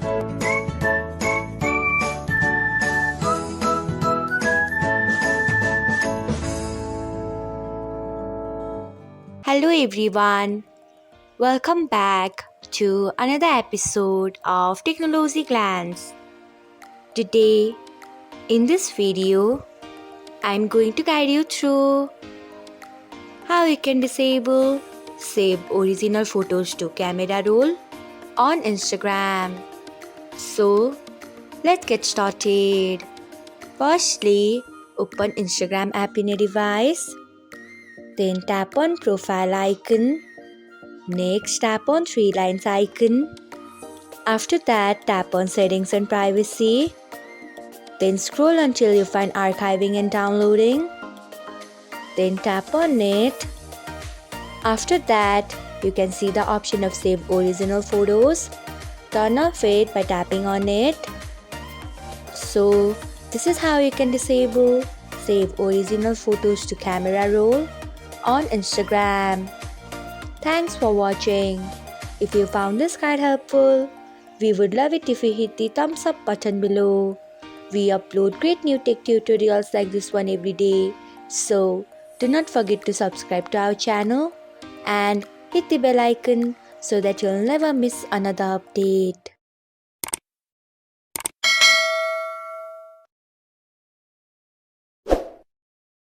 Hello everyone, welcome back to another episode of Technology Glance. Today, in this video, I'm going to guide you through how you can disable Save Original Photos to Camera Roll on Instagram. So, let's get started. Firstly, open Instagram app in a device. Then tap on profile icon. Next, tap on three lines icon. After that, tap on settings and privacy. Then scroll until you find archiving and downloading. Then tap on it. After that, you can see the option of save original photos. Turn off it by tapping on it. So, this is how you can disable save original photos to camera roll on Instagram. Thanks for watching. If you found this guide helpful, we would love it if you hit the thumbs up button below. We upload great new tech tutorials like this one every day. So, do not forget to subscribe to our channel and hit the bell icon so that you'll never miss another update.